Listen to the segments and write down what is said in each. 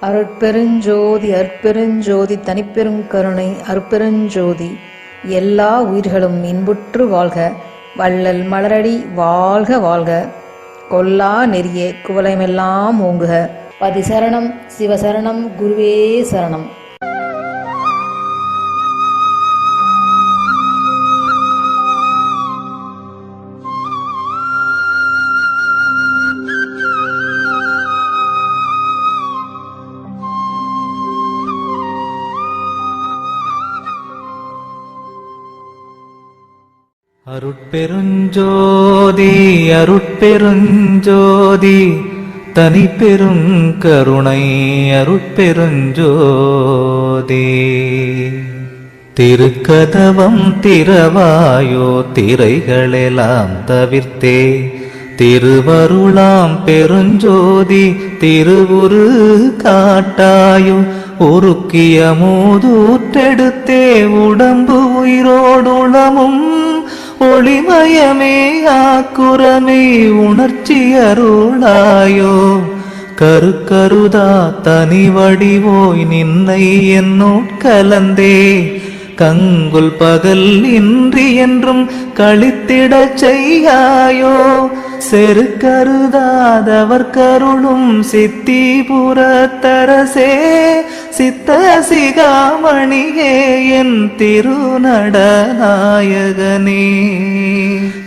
அருட்பெருஞ்சோதி அற்பெருஞ்சோதி தனிப்பெருங்கருணை அருட்பெருஞ்சோதி. எல்லா உயிர்களும் இன்புற்று வாழ்க, வள்ளல் மலரடி வாழ்க வாழ்க. கொல்லா நெறிய குவலயமெல்லாம் ஓங்குக. பதிசரணம் சிவசரணம் குருவே சரணம். அருட்பெருஞ்சோதி அருட்பெருஞ்சோதி தனிப்பெருங்கருணை அருட்பெருஞ்சோதி. திருக்கதவம் திறவாயோ திரைகளெல்லாம் தவிர்த்தே, திருவருளாம் பெருஞ்சோதி திருவுரு காட்டாயோ. உருக்கிய மூதூற்றெடுத்தே உடம்பு உயிரோடுளமும் ஒளிமயமே ஆக்குரமே உணர்ச்சி அருளாயோ. கருக்கருதா தனி வடிவோய் நின்னை என்னோட்கலந்தே, கங்குல் பகல் இன்றி என்றும் கழித்திடச் செய்யாயோ. செருக்கருதாதவர் கருளும் சித்திபுரத்தரசே, சித்த சிகாமணியே என் திருநடநாயகனே.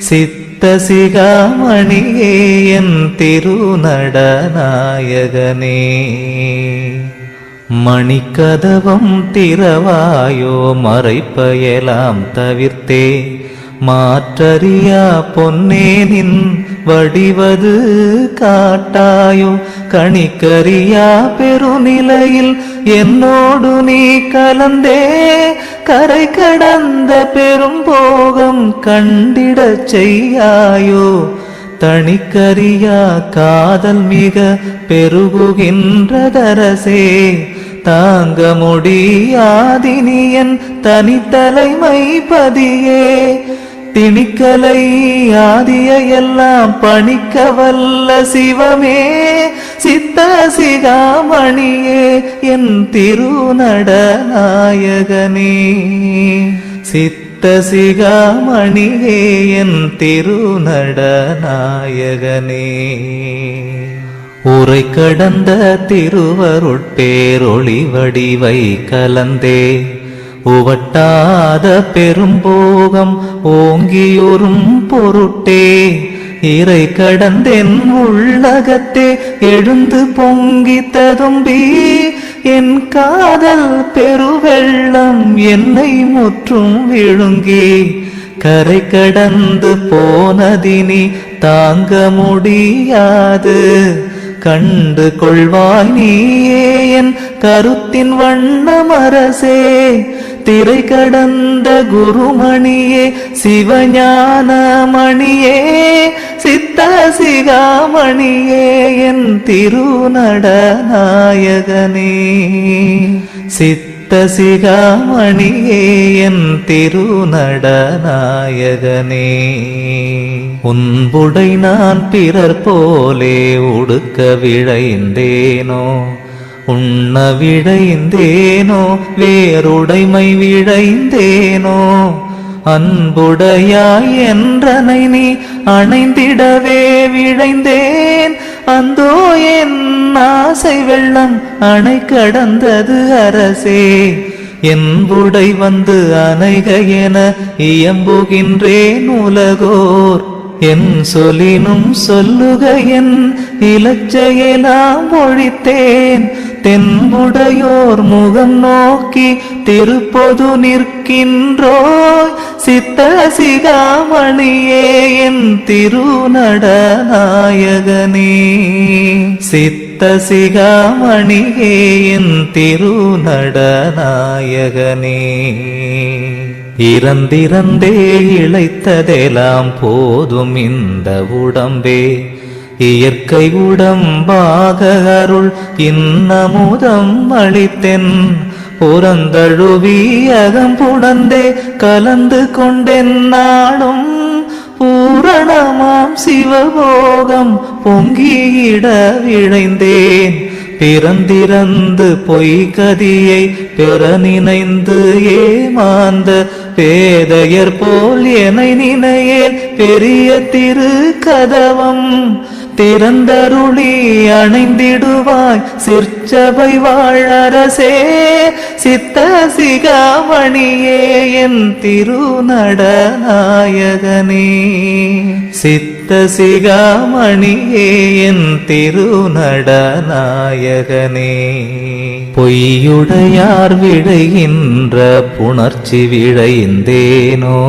சித்த சிகாமணியே என் திருநடநாயகனே. மணிக்கதவம் திறவாயோ மறைப்பயலாம் தவிர்த்தே, மாற்றறியா பொன்னே நின் வடிவது காட்டாயோ. கணிக்கறியா பெருநிலையில் என்னோடு நீ கலந்தே, கரை கடந்த பெரும் போகம் கண்டிடச் செய்யாயோ. தணிக்கறியா காதல் மிக பெருகுகின்றதரசே, தாங்க முடியாதினியன் தனித்தலைமை பதியே. திணிக்கலை ஆதிய எல்லாம் பணிக்க வல்ல சிவமே, சித்த சிகாமணியே என் திருநடநாயகனே. சித்த சிகாமணியே என் திருநடநாயகனே. உரை கடந்த திருவருட்பேரொளி வடிவை கலந்தே, உவட்டாத பெரும்போகம் ஓங்கியுறும் பொருட்டே. இறை கடந்தென் உள்ளகத்தே எழுந்து பொங்கி ததும்பி, என் காதல் பெருவெள்ளம் என்னை முற்றும் விழுங்கி. கரை கடந்து போனதினி தாங்க முடியாது, கண்டு கொள்வாய் நீயே என் கருத்தின் வண்ணமரசே. திரை கடந்த குருமணியே சிவஞானமணியே, சித்த சிகாமணியே என் திருநடநாயகனே. சித்த சிகாமணியே என் திருநடநாயகனே. உன்புடை நான் பிறர் போலே உடுக்க விழைந்தேனோ, உண்ண விழைந்தேனோ வேறுடைமை விழைந்தேனோ. அன்புடையாய் என்றனை நீ அணைந்திடவே விழைந்தேன், அந்தோ என் ஆசை வெள்ளம் அணை கடந்தது அரசே. என்புடை வந்து அணைக என இயம்புகின்றேன் உலகோர், என் சொல்லினும் சொல்லுக என் இலச்சையெல்லாம் ஒழித்தேன். தென்புடையோர் முகம் நோக்கி திருப்பொது நிற்கின்றோய், சித்த சிகாமணியே என் திருநடநாயகனே. சித்த சிகாமணியே என் திருநடநாயகனே. இறந்திறந்தே இழைத்ததெல்லாம் போதும் இந்த உடம்பே, இயற்கை உடம்பாக அருள் இன்னமுதம் அளித்தென். புறந்தழுவி அகம்புடந்தே கலந்து கொண்டென் நாடும், பூரணமாம் சிவபோகம் பொங்கியிட விழைந்தேன். பிறந்திறந்து பொய்கதியை பெற நினைந்து ஏமாந்த பேதையர் போல் எனை நினையேல் பெரிய திரு கதவம் திறந்தருளி அணைந்திடுவாய் சிற்சபை வாழரசே சித்த சிகாமணியே என் திருநடநாயகனே சித்த சிகாமணியே என் திருநடநாயகனே பொய்யுடையார் விடைகின்ற புணர்ச்சி விழைந்தேனோ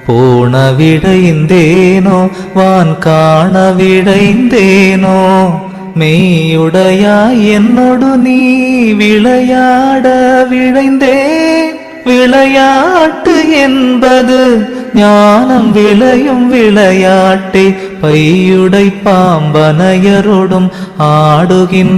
பூண விடைந்தேனோ வான் காண விடைந்தேனோ மெய்யுடையாய் என்னொடு நீ விளையாட விழைந்தேன் விளையாட்டு என்பது ஞானம் விளையும் விளையாட்டே பையுடை பாம்பனையரோடும் ஆடுகின்ற